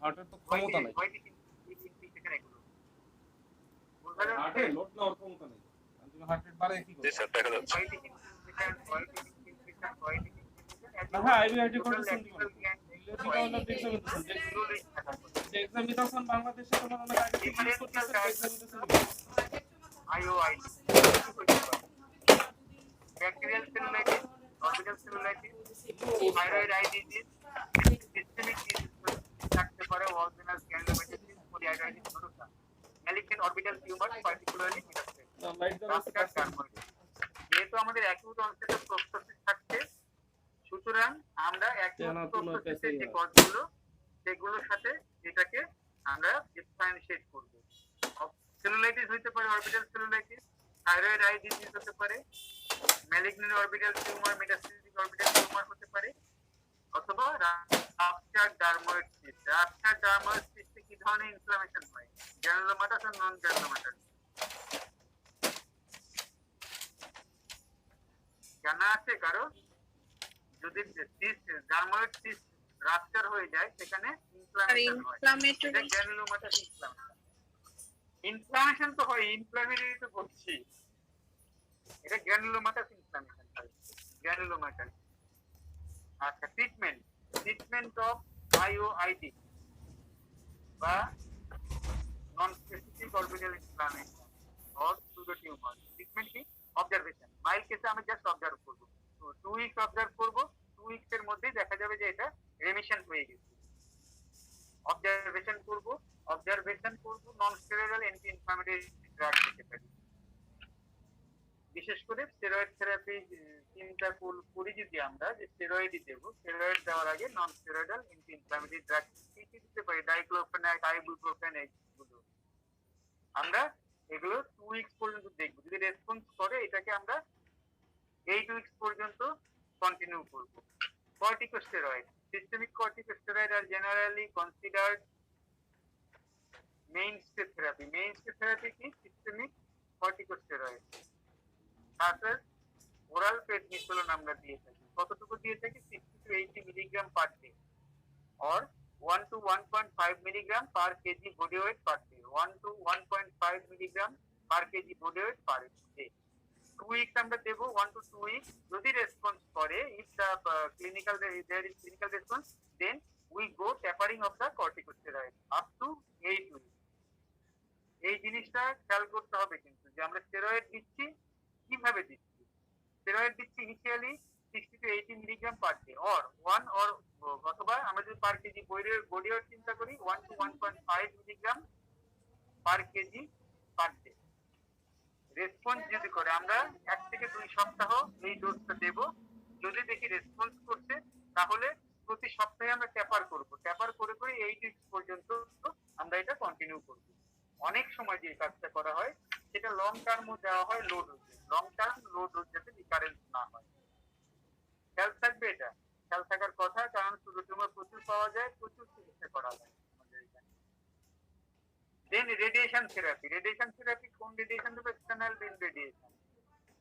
হার্টের তো ক্ষমতা নাই, ভয়েড ইনফিলট্রেশন এগুলো বোঝা হার্টে যাচ্ছে? লোড নেওয়ার ক্ষমতা নেই, আমি হার্টের বারে কি জি করব? স্যার দেখা যাচ্ছে। Void infiltration, void infiltration, void infiltration. হ্যাঁ আইবিআইটি করতেছেন কি করে? যে এক্সাম দিতেছেন বাংলাদেশে, তোমার অনেক আগে থেকে ইউজ করতেছেন, এক্সাম দিতেছেন IOI, bacterial cellulitis, orbital cellulitis, thyroid eye disease, systemic disease থাকতে পারে, Walden's gangliomatosis, polyarteritis nodosa, malignant orbital tumor, particularly metastasis, light vascular dermoids. যেহেতু আমাদের অ্যাকিউট অনসেট অফ প্রোস্টোসিস থাকছে, সুতরাং আমরা অ্যাকিউট প্রোস্টোসিসের যে কজগুলো সেগুলোর সাথে এটাকে আমরা ডিফারেন্সিয়েট করব। সেলুলাইটিস হতে পারে orbital cellulitis, thyroid eye disease হতে পারে, malignant orbital tumour, metastatic orbital tumour হতে পারে, অথবা rupture dermoid cyst. Rupture dermoid সিস্টে কি ধরনের ইনফ্লামেশন হয়? গ্রানুলোমাটাস আর নন গ্রানুলোমাটাস জানা আছে কারো? যদি সিস্ট, ডার্ময়েড সিস্ট রাপচার হয়ে যায় সেখানে আর ইনফ্লামেশন হয়, ইনফ্লামেটরি এটা গ্র্যানুলোমাটাস ইনফ্লামেশন। ইনফ্লামেশন তো হয়, ইনফ্লামেটরি তো বলছি, এটা গ্র্যানুলোমাটাস ইনফ্লামেশন হয়, গ্র্যানুলোমাটাস। আচ্ছা, ট্রিটমেন্ট অফ আইওআইডি বা নন specific orbital inflammation or pseudo tumour. Treatment কি? অবজারভেশন। মাইল্ড কেসে আমি জাস্ট অবজার্ভ করব, 2 উইকস অবজার্ভ করব, 2 উইকস এর মধ্যেই দেখা যাবে যে এটা রেমিশন হয়ে গেছে। অবজারভেশন করব, non steroidal anti inflammatory drug দিতে পারি। বিশেষ করে স্টেরয়েড থেরাপি চিন্তা করি যদি আমরা যে স্টেরয়েডই দেব, স্টেরয়েড দেওয়ার আগে non steroidal anti inflammatory drug দিতে পারি, ডাইক্লোফেনাক, আইবুপ্রোফেন, এগুলো আমরা এগুলো 2 উইকস পর্যন্ত দেখব। যদি রেসপন্স করে এটাকে আমরা 8 উইকস পর্যন্ত কন্টিনিউ করব। Corticosteroid, systemic corticosteroid are generally considered মেইনস্টে therapy. মেইনস্টে therapy কি? Systemic corticosteroid. তারপর ওরাল প্রেডনিসোলোন আমরা দিয়ে থাকি। কতটুকু দিয়ে থাকি? 60 to 80 milligram per day or 1 to 1.5 milligram per kg body weight per day, 1 to 1.5 milligram per kg body weight per day। 2 weeks আমরা দেব, 1 to 2 weeks। যদি রেসপন্স করে, if the there is clinical response, then we go tapering of the corticosteroid up to 8 weeks। এই জিনিসটা খেয়াল করতে হবে কিন্তু যে আমরা স্টেরয়েড দিচ্ছি কিভাবে দিচ্ছি। স্টেরয়েড দিচ্ছি initially 60 to 80 milligram per day or 1 or অথবা আমরা যদি পার কেজি বডি ওয়েট চিন্তা করি 1 to 1.5 milligram per KG per day. Response যদি করে আমরা 1 থেকে 2 সপ্তাহ এই ডোজটা দেব। যদি দেখি রেসপন্স করছে তাহলে প্রতি সপ্তাহে আমরা ট্যাপার করব, ট্যাপার করে 8 উইকস পর্যন্ত আমরা এটা কন্টিনিউ করব। অনেক সময় যে কাজটা করা হয় সেটা লং টার্মও দেওয়া হয়, লো ডোজে। লং টার্ম লো ডোজ যাতে রিকারেন্স না হয়। খেয়াল থাকবে, এটা খেয়াল থাকার কথা, কারণ সুডো টিউমার প্রচুর পাওয়া যায়, প্রচুর চিকিৎসা করা যায় আমাদের এখানে। দেন রেডিয়েশন থেরাপি। রেডিয়েশন থেরাপি কোন রেডিয়েশন দেবো? এক্সটার্নাল বিম রেডিয়েশন।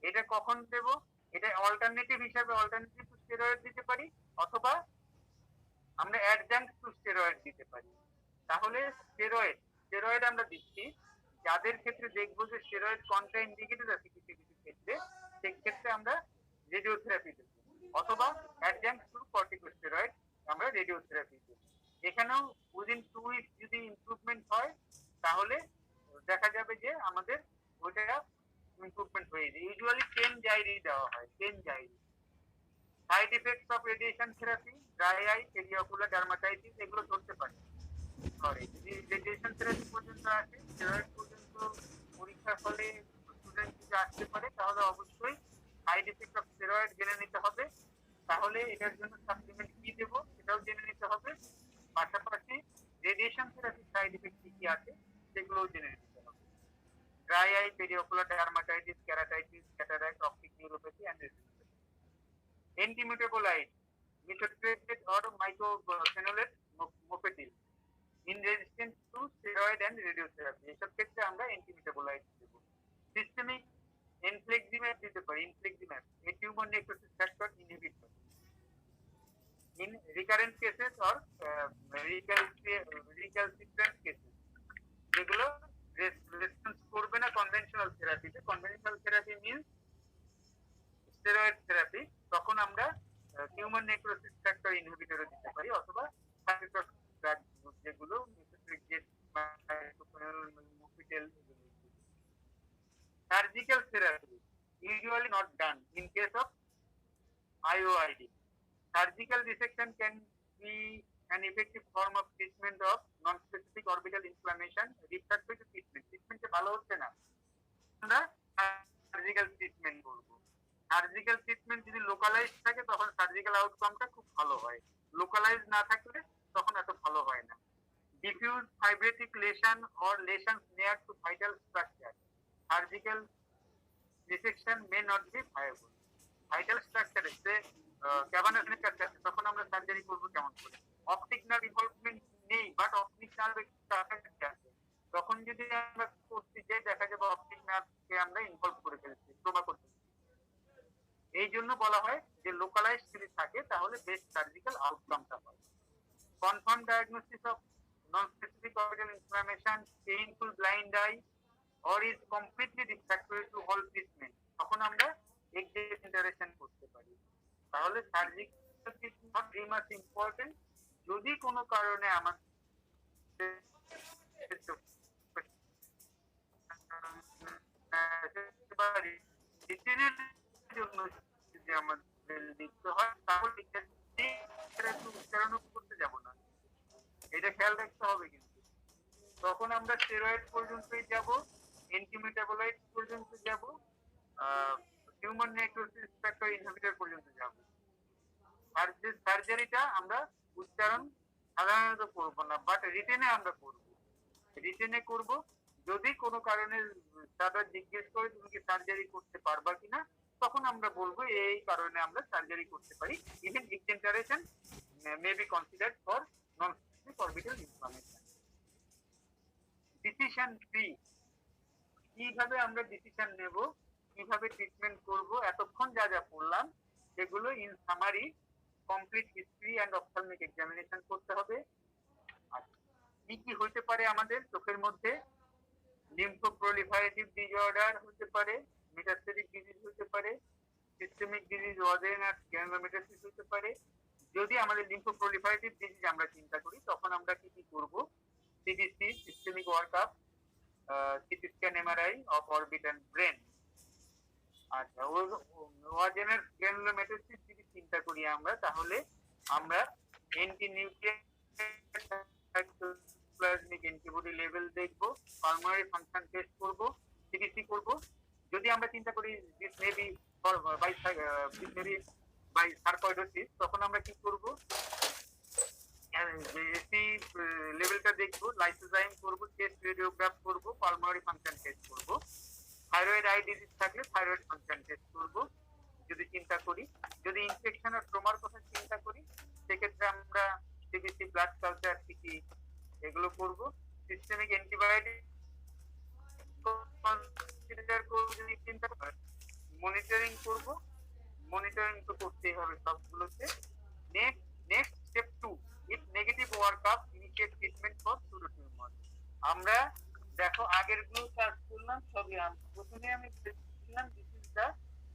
এটা কখন দেব? এটা অল্টারনেটিভ হিসাবে অল্টারনেটিভ টু স্টেরয়েড দিতে পারি, অথবা আমরা অ্যাডজাঙ্ক্ট টু স্টেরয়েড দিতে পারি। তাহলে স্টেরয়েড আমরা দিচ্ছি যাদের ক্ষেত্রে দেখবো যে স্টেরয়েড কন্ট্রা ইন্ডিকেটেড আছে কিছু কিছু ক্ষেত্রে, সেই ক্ষেত্রে আমরা রেডিওথেরাপি দেব, অথবা অ্যাডজাঙ্ক্ট টু কর্টিকোস্টেরয়েড আমরা রেডিওথেরাপি দেব। এখানেও উইদিন 2 উইকস যদি ইমপ্রুভমেন্ট হয় তাহলে দেখা যাবে যে আমাদের ওইটা ইমপ্রুভমেন্ট হয়ে যায়। ইউজুয়ালি 10 জাইরি দেওয়া হয়, 10 জাইরি। Side effects of radiation therapy, dry eye, periocular dermatitis, এগুলো ধরতে পারে। সরি, যদি রেডিয়েশন থেরাপি পর্যন্ত আসে, স্টেরয়েড পর্যন্ত পরীক্ষার ফলে স্টুডেন্ট যদি আসতে পারে, তাহলে অবশ্যই সাইড ইফেক্ট অফ স্টেরয়েড জেনে নিতে হবে। তাহলে এটার জন্য সাপ্লিমেন্ট কি দেব সেটাও জেনে নিতে হবে। পাশাপাশি রেডিয়েশন থেরাপি সাইড ইফেক্ট কি আছে সেগুলোও জেনে নিতে হবে। Dry eye, periocular dermatitis, keratitis, cataract, optic neuropathy and retinopathy. Antimetabolite, methotrexate or mycophenolate mofetil in resistance to steroid and radiotherapy। এসব ক্ষেত্রে আমরা অ্যান্টিমিউটেবলাইট দেব। সিস্টেমিক ইনফ্লেক্সিম্যাব দিতে পারি। ইনফ্লেক্সিম্যাব a tumor necrosis factor inhibitor in recurrent cases or recalcitrant cases, যেগুলো রেসপন্স করবে না কনভেনশনাল থেরাপিতে। Conventional therapy means steroid therapy, তখন আমরা টিউমার নেক্রোসিস ফ্যাক্টর ইনহিবিটর দিতে পারি, অথবা যেগুলো surgical therapy usually not done in case of IOID. Surgical resection can be an effective form of treatment of non-specific orbital inflammation refractory to treatment. Treatment ভালো হচ্ছে না, আমরা সার্জিক্যাল ট্রিটমেন্ট করব। সার্জিক্যাল ট্রিটমেন্ট যদি লোকালাইজ থাকে তখন সার্জিক্যাল আউটকামটা খুব ভালো হয়, লোকালাইজ না থাকলে তখন এত ভালো হয় না। Diffuse fibrotic lesion or lesions near to vital structure, surgical resection may not be viable. Vital structure যে ক্যাভানাসের কাছে আছে তখন আমরা সার্জারি করব কেমন করে? অপটিক নার্ভ ইনভলভমেন্ট নেই, বাট অপটিক নার্ভ একটু আছে, তখন যদি আমরা করতে যাই দেখা যাবে অপটিক নার্ভকে আমরা ইনভলভ করে ফেলছি, ট্রমা করতে। এই জন্য বলা হয় যে লোকালাইজ যদি থাকে তাহলে বেস্ট সার্জিক্যাল আউটকামটা হয়। confirm diagnosis of non-specific orbital inflammation, painful blind eye, or is completely refractory to all treatment, তখন আমরা এক্সিন্টারেশন করতে পারি। তাহলে surgical treatment very much important. যদি কোনো কারণে আমাদের রিটেনের জন্য যদি আমাদের লিখতে হয় তাহলে উচ্চারণ করতে যাব না, এটা খেয়াল রাখতে হবে। কিন্তু তখন আমরা স্টেরয়েড পর্যন্তই যাব, অ্যান্টিমেটাবোলাইট পর্যন্ত যাব, হিউম্যান নেক্রোসিস ফ্যাক্টর ইনহিবিটর পর্যন্ত যাব। আর যে সার্জারিটা আমরা উচ্চারণ সাধারণত করব না, বাট রিটেনে আমরা করব। রিটেনে করব যদি কোনো কারণে তারা জিজ্ঞেস করে তুমি কি সার্জারি করতে পারবা কিনা, তখন আমরা বলবো এই কারণে আমরা সার্জারি করতে পারি। Even exenteration may be considered for nonspecific orbital inflammation. Decision tree, কিভাবে আমরা ডিসিশন নেব, কিভাবে ট্রিটমেন্ট করব, এতক্ষণ যা যা পড়লাম সেগুলো in summary complete history and ophthalmic examination করতে হবে। আর কি কি হতে পারে আমাদের চোখের মধ্যে, লিম্ফোপ্রলিফারেটিভ ডিসঅর্ডার হতে পারে, মেটাস্টেটিক ডিজিজ হতে পারে, সিস্টেমিক ডিজিজ ওয়াজেনার গ্রানুলোমেটাসিস হতে পারে। যদি আমাদের লিম্ফোপ্রলিফারেটিভ ডিজিজ আমরা চিন্তা করি তখন আমরা কি কি করব, CDC systemic workup, CT scan, MRI of orbit and brain. আচ্ছা, ওয়াজেনার গ্রানুলোমেটাসিস যদি চিন্তা করি আমরা তাহলে আমরা অ্যান্টি নিউক্লিয়ার অ্যান্টিবডি লেভেল দেখব, পালমোনারি ফাংশন টেস্ট করব, সিটিসি করব। যদি আমরা চিন্তা করি this may be by sarcoidosis, তখন আমরা কি করব, এসি লেভেলটা দেখব, লাইসোজাইম করব, চেস্ট রেডিওগ্রাফ করব, পালমোনারি ফাংশন টেস্ট করব। থাইরয়েড আই ডিজিজ থাকলে থাইরয়েড ফাংশন টেস্ট করব যদি চিন্তা করি। যদি ইনফেকশন আর ট্রমার কথা চিন্তা করি সেক্ষেত্রে আমরা সিবিসি, ব্লাড কালচার, সিটি এগুলো করব। সিস্টেমিক অ্যান্টিবায়োটিক কনসিডার করব যদি চিন্তা করি। মনিটরিং করব, মনিটরিং তো করতেই হবে সবগুলোতে। Next step 2, if negative workup initiate treatment for pseudotumour. আমরা দেখো আগের গুলো কাজ করলাম সবই। প্রথমে আমি বলেছিলাম this is the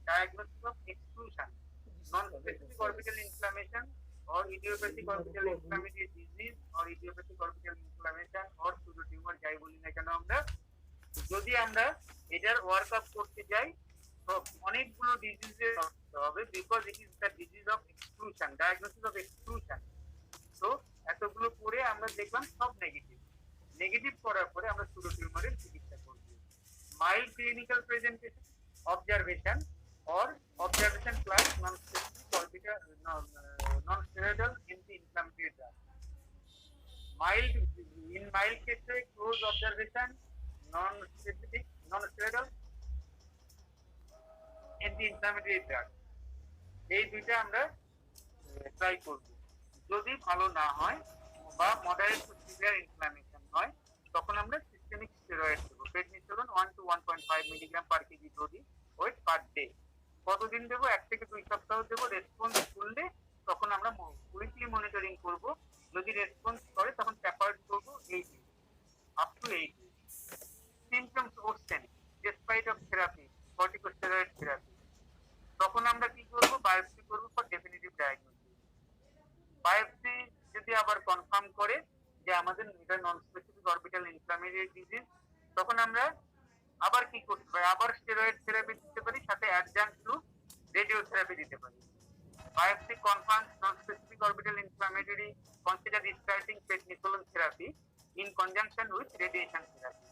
diagnosis of exclusion, non-specific orbital inflammation or idiopathic orbital inflammatory disease or idiopathic orbital inflammation or pseudotumor যাই বলি না কেন আমরা, যদি আমরা এটার ওয়ার্কআপ করতে যাই তো অনেকগুলো ডিজিজে হবে, because it is the disease of exclusion, diagnosis of exclusion. তো এতগুলো করে আমরা দেখলাম সব নেগেটিভ। নেগেটিভ করার পরে আমরা সুডোটিউমারের চিকিৎসা করব। Mild clinical presentation, observation or observation plus non-specific orbital non-steroidal anti-inflammatory drug. In mild case close observation, non-specific non-steroidal anti-inflammatory drug, এই দুইটা আমরা ট্রাই করব। যদি ভালো না হয় বা মডারেট টু সিভিয়ার ইনফ্লামেশন হয় তখন আমরা সিস্টেমিক স্টেরয়েড দেব, prednisolone 1 to 1.5 milligram per kg body weight per day. কতদিন দেবো? 1 থেকে 2 সপ্তাহ দেবো। রেসপন্স করলে তখন আমরা উইকলি মনিটরিং করব। যদি রেসপন্স করে তখন ট্যাপার্ড করব 8 weeks, up to 8 weeks। Symptoms worsen despite of therapy, corticosteroid therapy, তখন আমরা কি করব? বায়োপসি করব ফর ডেফিনিটিভ ডায়াগনোসিস। বায়োপসি যদি আবার কনফার্ম করে যে আমাদের এটা নন স্পেসিফিক অরবিটাল ইনফ্লামেটরি ডিজিজ, তখন আমরা আবার কি করতে পারি? আবার স্টেরয়েড থেরাপি দিতে পারি, সাথে অ্যাডজাঙ্ক টু রেডিওথেরাপি দিতে পারি। Biopsy confirm non specific orbital inflammatory, consider starting prednisolone therapy in conjunction with radiation therapy.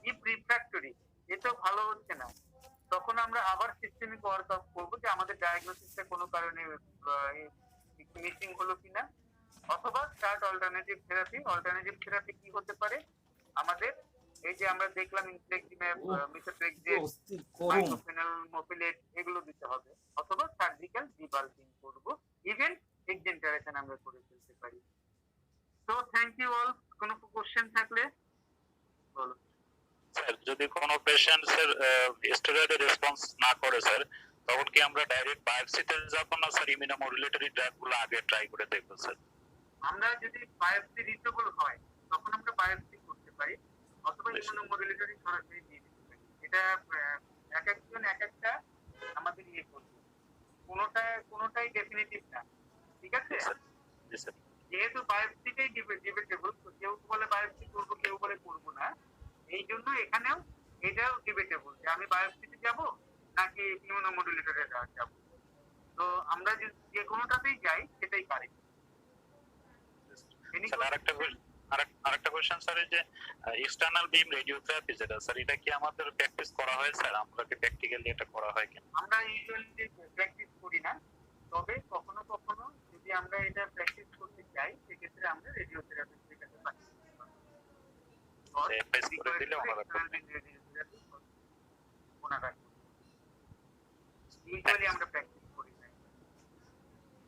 If refractory, এতো ভালো হচ্ছে না, তখন আমরা আবার সিস্টেমিক ওয়ার্কআপ করব যে আমাদের ডায়াগনোসিসটা কোনো কারণে মিসিং হলো কিনা, অথবা start alternative therapy. Alternative therapy কি হতে পারে? আমাদের এই যে আমরা দেখলাম ইনফ্লেক্সিম্যাব, মিথোট্রেক্সেট, মাইক্রোফেনল, মোপিলেট এগুলো দিতে হবে, অথবা সার্জিক্যাল ডিবাল্কিং করব। ইভেন এক্সেন্টারেশন আমরা করে ফেলতে পারি। So thank you all. কোনো কোশ্চেন থাকলে বলো। স্যার, যদি কোনো পেশেন্ট স্যার স্টেরয়েডের রেসপন্স না করে স্যার, তখন কি আমরা ডাইরেক্ট বায়োপসিতে যাব না স্যার? ইমিউনোমodulatory ড্রাগগুলো আগে ট্রাই করে দেখব স্যার। আমরা যদি বায়োপসি রিচেবল হয় তখন আমরা বায়োপসি করতে পারি অথবা ইমিউনোমডুলেটরি সরাসরি দিয়ে দিতে পারি। এটা এক একজন এক একটা আমাদের ইয়ে করবে, কোনোটাই ডেফিনিটিভ না, ঠিক আছে? জি স্যার। যেহেতু বায়োপসিটাই ডিবেটেবল, কেউ বলে বায়োপসি করবো, কেউ বলে করবো না, এই জন্য এখানেও এটাও ডিবেটেবল যে আমি বায়োপসিতে যাব নাকি ইমিউনোমডুলেটরে যাব। তো আমরা যে কোনোটাতেই যাই সেটাই পারি। স্যার আরেকটা কোশ্চেন স্যার, এই যে এক্সটার্নাল বিম রেডিওথেরাপি যেটা স্যার, এটা কি আমাদের প্র্যাকটিস করা হয় স্যার? আমরা কি প্র্যাকটিক্যালি এটা করা হয় কিনা? আমরা ইউজুয়ালি প্র্যাকটিস করি না, তবে কখনো কখনো যদি আমরা এটা প্র্যাকটিস করতে চাই সেক্ষেত্রে আমরা রেডিওথেরাপির দিকে পারি। অ্যাডভাইস করে দিলে ওনারা ইউজুয়ালি আমরা প্র্যাকটিস করি না।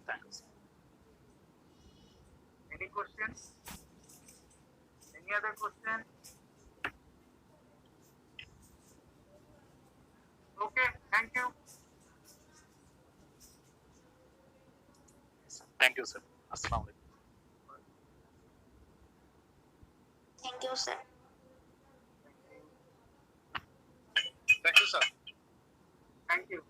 Thanks. Any questions? Any other question? Okay, thank you. Thank you sir. আসসালামু আলাইকুম। Thank you, sir. Thank you sir. Thank you.